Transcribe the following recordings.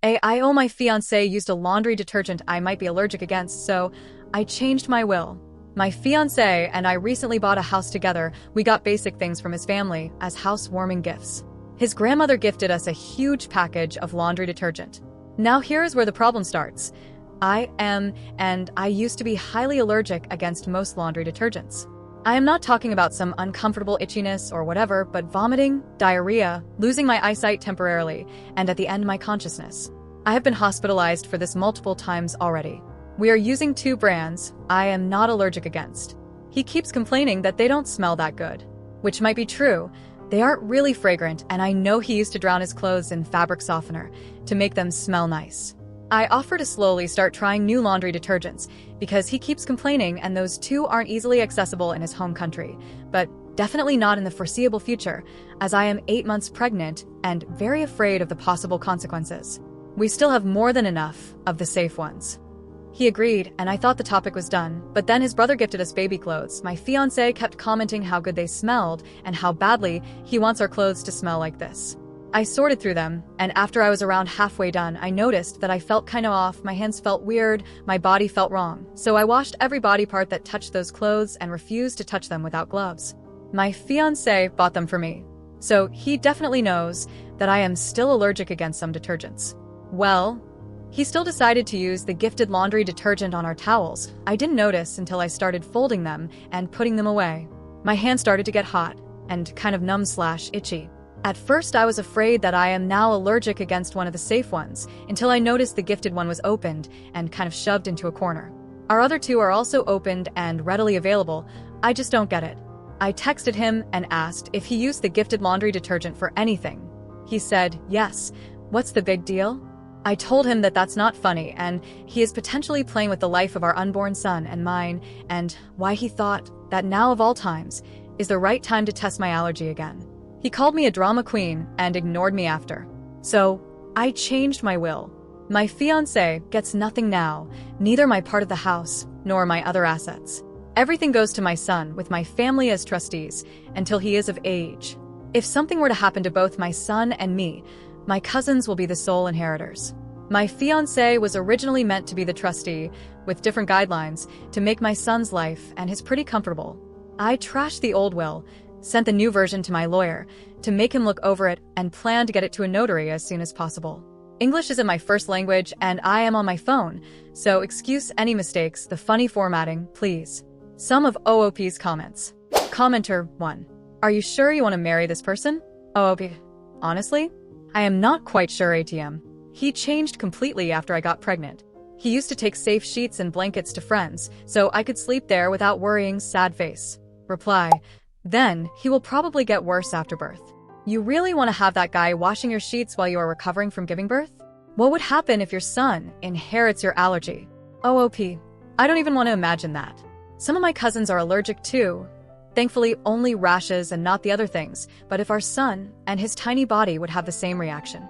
AIO, my fiancé used a laundry detergent I might be allergic against, so I changed my will. My fiancé and I recently bought a house together. We got basic things from his family as housewarming gifts. His grandmother gifted us a huge package of laundry detergent. Now here's where the problem starts. I used to be highly allergic against most laundry detergents. I am not talking about some uncomfortable itchiness or whatever, but vomiting, diarrhea, losing my eyesight temporarily, and at the end my consciousness. I have been hospitalized for this multiple times already. We are using 2 brands I am not allergic against. He keeps complaining that they don't smell that good, which might be true. They aren't really fragrant, and I know he used to drown his clothes in fabric softener to make them smell nice. I offer to slowly start trying new laundry detergents because he keeps complaining and those 2 aren't easily accessible in his home country, but definitely not in the foreseeable future, as I am 8 months pregnant and very afraid of the possible consequences. We still have more than enough of the safe ones. He agreed, and I thought the topic was done, but then his brother gifted us baby clothes. My fiancé kept commenting how good they smelled and how badly he wants our clothes to smell like this. I sorted through them, and after I was around halfway done, I noticed that I felt kinda off, my hands felt weird, my body felt wrong. So I washed every body part that touched those clothes and refused to touch them without gloves. My fiancé bought them for me, so he definitely knows that I am still allergic against some detergents. Well, he still decided to use the gifted laundry detergent on our towels. I didn't notice until I started folding them and putting them away. My hands started to get hot and kind of numb/itchy. At first, I was afraid that I am now allergic against one of the safe ones, until I noticed the gifted one was opened and kind of shoved into a corner. Our other 2 are also opened and readily available. I just don't get it. I texted him and asked if he used the gifted laundry detergent for anything. He said, yes. What's the big deal? I told him that that's not funny and he is potentially playing with the life of our unborn son and mine, and why he thought that now of all times is the right time to test my allergy again. He called me a drama queen and ignored me after. So, I changed my will. My fiancé gets nothing now, neither my part of the house, nor my other assets. Everything goes to my son, with my family as trustees, until he is of age. If something were to happen to both my son and me, my cousins will be the sole inheritors. My fiancé was originally meant to be the trustee, with different guidelines, to make my son's life and his pretty comfortable. I trashed the old will, sent the new version to my lawyer to make him look over it, and plan to get it to a notary as soon as possible. English isn't my first language and I am on my phone, so excuse any mistakes, the funny formatting, please. Some of OOP's comments. Commenter 1. Are you sure you want to marry this person? OOP. Honestly? I am not quite sure ATM. He changed completely after I got pregnant. He used to take safe sheets and blankets to friends, so I could sleep there without worrying, sad face. Reply. Then, he will probably get worse after birth. You really want to have that guy washing your sheets while you are recovering from giving birth? What would happen if your son inherits your allergy? OOP. I don't even want to imagine that. Some of my cousins are allergic too. Thankfully, only rashes and not the other things, but if our son and his tiny body would have the same reaction.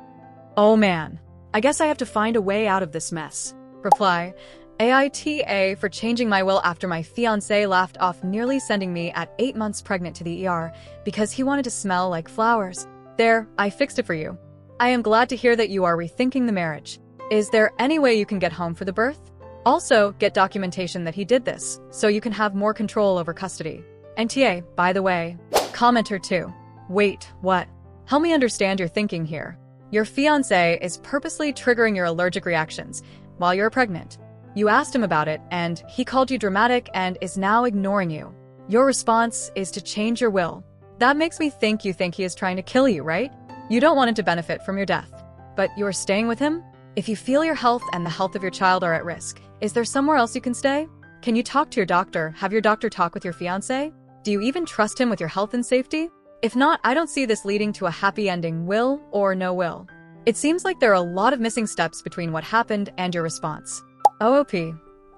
Oh man. I guess I have to find a way out of this mess. Reply. AITA for changing my will after my fiancé laughed off nearly sending me at 8 months pregnant to the ER because he wanted to smell like flowers. There, I fixed it for you. I am glad to hear that you are rethinking the marriage. Is there any way you can get home for the birth? Also, get documentation that he did this, so you can have more control over custody. NTA, by the way. Commenter 2. Wait, what? Help me understand your thinking here. Your fiancé is purposely triggering your allergic reactions while you're pregnant. You asked him about it, and he called you dramatic and is now ignoring you. Your response is to change your will. That makes me think you think he is trying to kill you, right? You don't want him to benefit from your death. But you are staying with him? If you feel your health and the health of your child are at risk, is there somewhere else you can stay? Can you talk to your doctor? Have your doctor talk with your fiancé? Do you even trust him with your health and safety? If not, I don't see this leading to a happy ending, will or no will. It seems like there are a lot of missing steps between what happened and your response. OOP.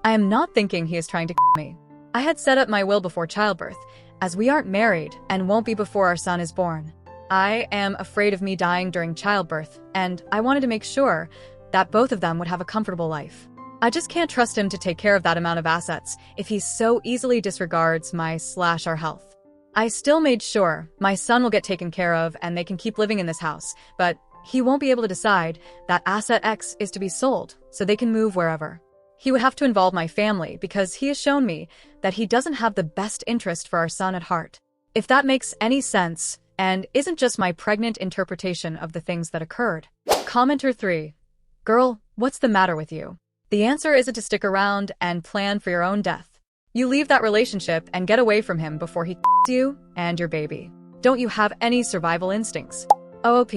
I am not thinking he is trying to kill me. I had set up my will before childbirth, as we aren't married and won't be before our son is born. I am afraid of me dying during childbirth, and I wanted to make sure that both of them would have a comfortable life. I just can't trust him to take care of that amount of assets if he so easily disregards my/our health. I still made sure my son will get taken care of and they can keep living in this house, but He won't be able to decide that asset X is to be sold so they can move wherever. He would have to involve my family because he has shown me that he doesn't have the best interest for our son at heart. If that makes any sense and isn't just my pregnant interpretation of the things that occurred. Commenter 3. Girl, what's the matter with you? The answer isn't to stick around and plan for your own death. You leave that relationship and get away from him before he you and your baby. Don't you have any survival instincts? OOP.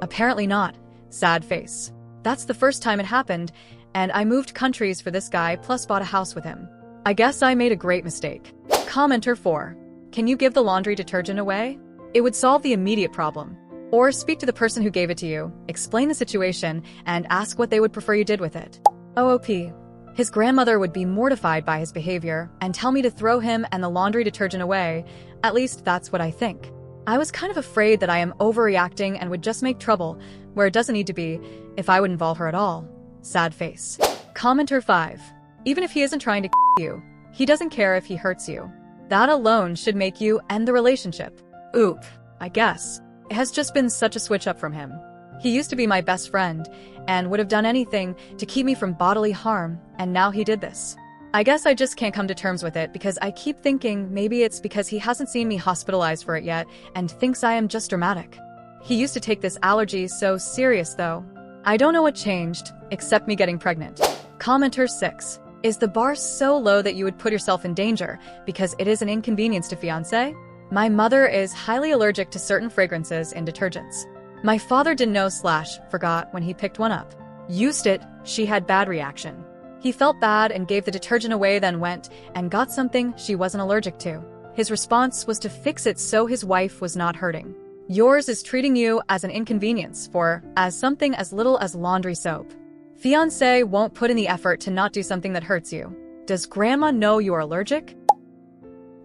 Apparently not. Sad face. That's the first time it happened, and I moved countries for this guy plus bought a house with him. I guess I made a great mistake. Commenter 4. Can you give the laundry detergent away? It would solve the immediate problem. Or speak to the person who gave it to you, explain the situation, and ask what they would prefer you did with it. OOP. His grandmother would be mortified by his behavior and tell me to throw him and the laundry detergent away. At least that's what I think. I was kind of afraid that I am overreacting and would just make trouble where it doesn't need to be if I would involve her at all. Sad face. Commenter 5. Even if he isn't trying to you, he doesn't care if he hurts you. That alone should make you end the relationship. Oop, I guess. It has just been such a switch up from him. He used to be my best friend and would have done anything to keep me from bodily harm, and now he did this. I guess I just can't come to terms with it because I keep thinking maybe it's because he hasn't seen me hospitalized for it yet and thinks I am just dramatic. He used to take this allergy so serious though. I don't know what changed, except me getting pregnant. Commenter 6. Is the bar so low that you would put yourself in danger because it is an inconvenience to fiancé? My mother is highly allergic to certain fragrances in detergents. My father didn't know / forgot when he picked one up. Used it, she had bad reaction. He felt bad and gave the detergent away, then went and got something she wasn't allergic to. His response was to fix it so his wife was not hurting. Yours is treating you as an inconvenience for as something as little as laundry soap. Fiancé won't put in the effort to not do something that hurts you. Does grandma know you are allergic?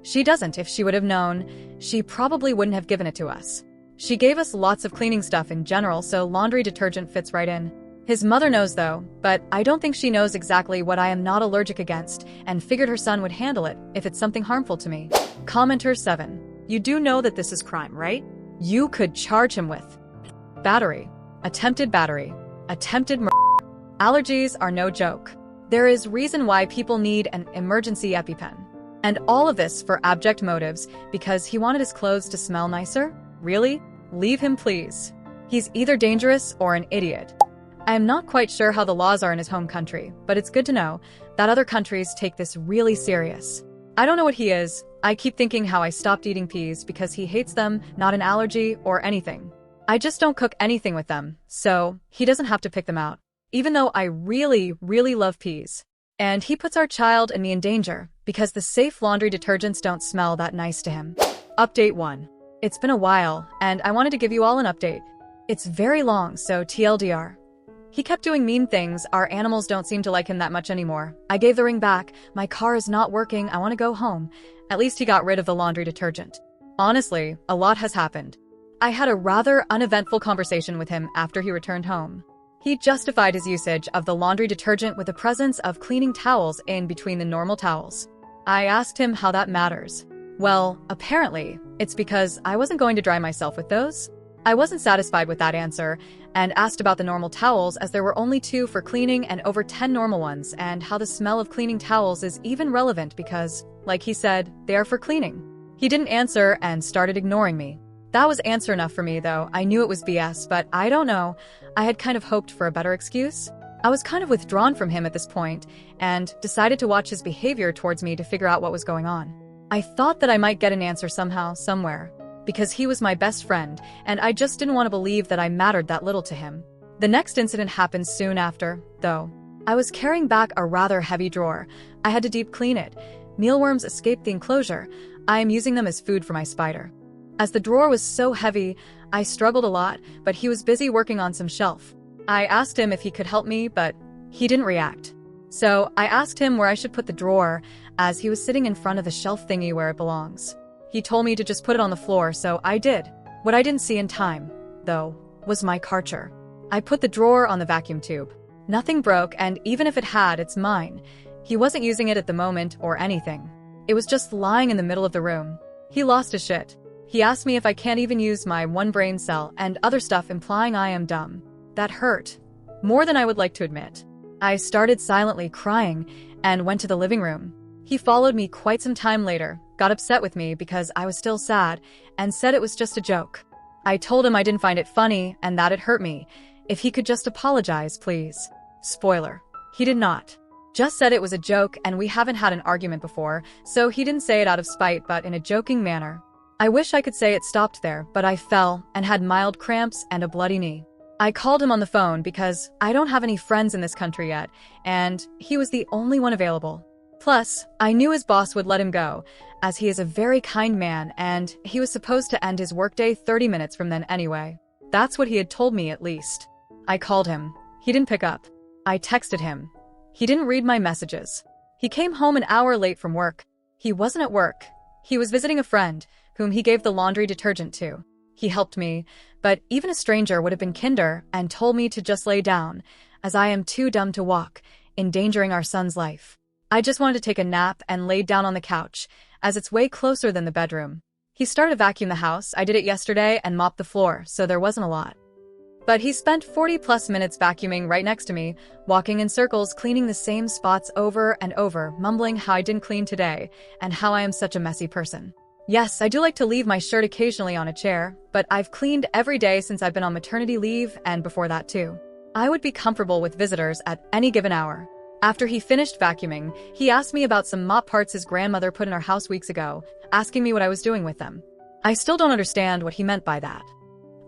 She doesn't. If she would have known, she probably wouldn't have given it to us. She gave us lots of cleaning stuff in general, so laundry detergent fits right in. His mother knows though, but I don't think she knows exactly what I am not allergic against and figured her son would handle it if it's something harmful to me. Commenter 7. You do know that this is crime, right? You could charge him with battery, attempted murder. Allergies are no joke. There is reason why people need an emergency EpiPen. And all of this for abject motives because he wanted his clothes to smell nicer? Really? Leave him, please. He's either dangerous or an idiot. I am not quite sure how the laws are in his home country, but it's good to know that other countries take this really serious. I don't know what he is. I keep thinking how I stopped eating peas because he hates them, not an allergy or anything. I just don't cook anything with them, so he doesn't have to pick them out. Even though I really, really love peas. And he puts our child and me in danger because the safe laundry detergents don't smell that nice to him. Update 1. It's been a while, and I wanted to give you all an update. It's very long, so TLDR. He kept doing mean things. Our animals don't seem to like him that much anymore. I gave the ring back. My car is not working. I want to go home. At least he got rid of the laundry detergent. Honestly, a lot has happened. I had a rather uneventful conversation with him after he returned home. He justified his usage of the laundry detergent with the presence of cleaning towels in between the normal towels. I asked him how that matters. Well, apparently, it's because I wasn't going to dry myself with those. I wasn't satisfied with that answer and asked about the normal towels as there were only 2 for cleaning and over 10 normal ones, and how the smell of cleaning towels is even relevant because, like he said, they are for cleaning. He didn't answer and started ignoring me. That was answer enough for me though. I knew it was BS, but I don't know. I had kind of hoped for a better excuse. I was kind of withdrawn from him at this point and decided to watch his behavior towards me to figure out what was going on. I thought that I might get an answer somehow, somewhere, because he was my best friend, and I just didn't want to believe that I mattered that little to him. The next incident happened soon after, though. I was carrying back a rather heavy drawer. I had to deep clean it. Mealworms escaped the enclosure. I am using them as food for my spider. As the drawer was so heavy, I struggled a lot, but he was busy working on some shelf. I asked him if he could help me, but he didn't react. So I asked him where I should put the drawer, as he was sitting in front of the shelf thingy where it belongs. He told me to just put it on the floor, so I did. What I didn't see in time, though, was my Karcher. I put the drawer on the vacuum tube. Nothing broke, and even if it had, it's mine. He wasn't using it at the moment or anything. It was just lying in the middle of the room. He lost his shit. He asked me if I can't even use my one brain cell and other stuff, implying I am dumb. That hurt. More than I would like to admit. I started silently crying and went to the living room. He followed me quite some time later, got upset with me because I was still sad, and said it was just a joke. I told him I didn't find it funny and that it hurt me. If he could just apologize, please. Spoiler. He did not. Just said it was a joke, and we haven't had an argument before, so he didn't say it out of spite but in a joking manner. I wish I could say it stopped there, but I fell and had mild cramps and a bloody knee. I called him on the phone because I don't have any friends in this country yet, and he was the only one available. Plus, I knew his boss would let him go, as he is a very kind man and he was supposed to end his workday 30 minutes from then anyway. That's what he had told me at least. I called him. He didn't pick up. I texted him. He didn't read my messages. He came home an hour late from work. He wasn't at work. He was visiting a friend, whom he gave the laundry detergent to. He helped me, but even a stranger would have been kinder and told me to just lay down, as I am too dumb to walk, endangering our son's life. I just wanted to take a nap and laid down on the couch, as it's way closer than the bedroom. He started to vacuum the house. I did it yesterday and mopped the floor, so there wasn't a lot. But he spent 40+ minutes vacuuming right next to me, walking in circles, cleaning the same spots over and over, mumbling how I didn't clean today and how I am such a messy person. Yes, I do like to leave my shirt occasionally on a chair, but I've cleaned every day since I've been on maternity leave and before that too. I would be comfortable with visitors at any given hour. After he finished vacuuming, he asked me about some mop parts his grandmother put in our house weeks ago, asking me what I was doing with them. I still don't understand what he meant by that.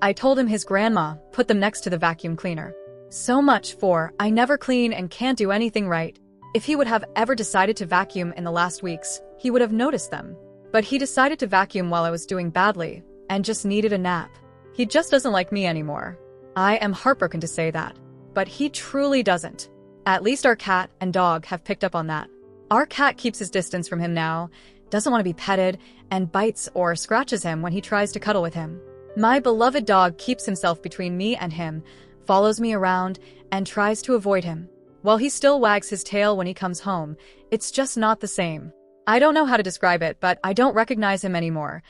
I told him his grandma put them next to the vacuum cleaner. So much for I never clean and can't do anything right. If he would have ever decided to vacuum in the last weeks, he would have noticed them. But he decided to vacuum while I was doing badly and just needed a nap. He just doesn't like me anymore. I am heartbroken to say that, but he truly doesn't. At least our cat and dog have picked up on that. Our cat keeps his distance from him now, doesn't want to be petted, and bites or scratches him when he tries to cuddle with him. My beloved dog keeps himself between me and him, follows me around, and tries to avoid him. While he still wags his tail when he comes home, it's just not the same. I don't know how to describe it, but I don't recognize him anymore.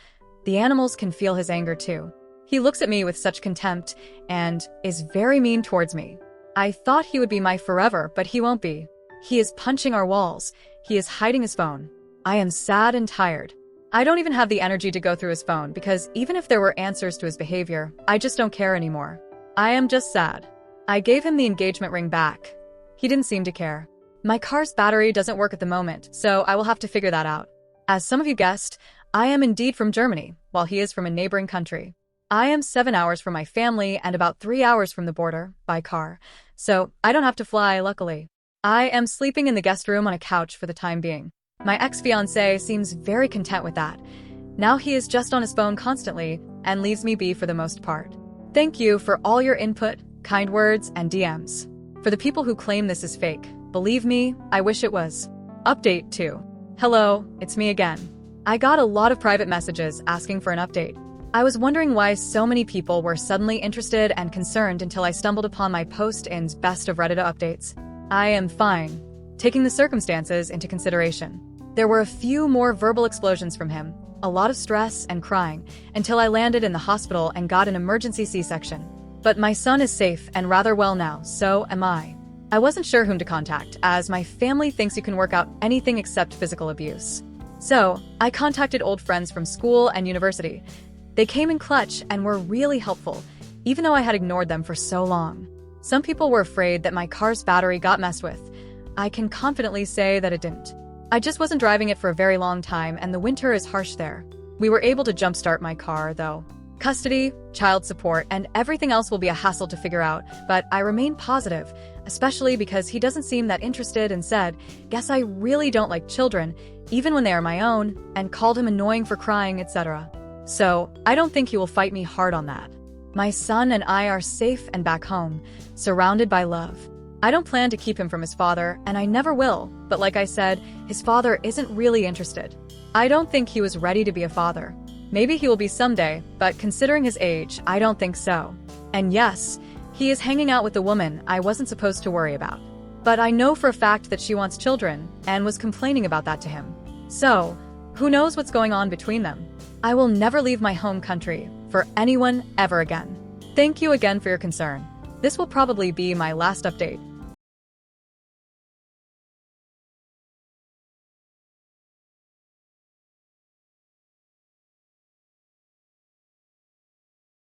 The animals can feel his anger too. He looks at me with such contempt and is very mean towards me. I thought he would be my forever, but he won't be. He is punching our walls. He is hiding his phone. I am sad and tired. I don't even have the energy to go through his phone because even if there were answers to his behavior, I just don't care anymore. I am just sad. I gave him the engagement ring back. He didn't seem to care. My car's battery doesn't work at the moment, so I will have to figure that out. As some of you guessed, I am indeed from Germany, while he is from a neighboring country. I am 7 hours from my family and about 3 hours from the border, by car, so I don't have to fly, luckily. I am sleeping in the guest room on a couch for the time being. My ex-fiancé seems very content with that. Now he is just on his phone constantly and leaves me be for the most part. Thank you for all your input, kind words, and DMs. For the people who claim this is fake, believe me, I wish it was. Update 2. Hello, it's me again. I got a lot of private messages asking for an update. I was wondering why so many people were suddenly interested and concerned until I stumbled upon my post in Best of Reddit updates. I am fine, taking the circumstances into consideration. There were a few more verbal explosions from him, a lot of stress and crying, until I landed in the hospital and got an emergency C-section. But my son is safe and rather well now, so am I. I wasn't sure whom to contact, as my family thinks you can work out anything except physical abuse. So, I contacted old friends from school and university. They came in clutch and were really helpful, even though I had ignored them for so long. Some people were afraid that my car's battery got messed with. I can confidently say that it didn't. I just wasn't driving it for a very long time, and the winter is harsh there. We were able to jumpstart my car, though. Custody, child support, and everything else will be a hassle to figure out, but I remain positive, especially because he doesn't seem that interested and said, "Guess I really don't like children, even when they are my own," and called him annoying for crying, etc. So, I don't think he will fight me hard on that. My son and I are safe and back home, surrounded by love. I don't plan to keep him from his father, and I never will, but like I said, his father isn't really interested. I don't think he was ready to be a father. Maybe he will be someday, but considering his age, I don't think so. And yes, he is hanging out with a woman I wasn't supposed to worry about. But I know for a fact that she wants children, and was complaining about that to him. So, who knows what's going on between them? I will never leave my home country for anyone ever again. Thank you again for your concern. This will probably be my last update.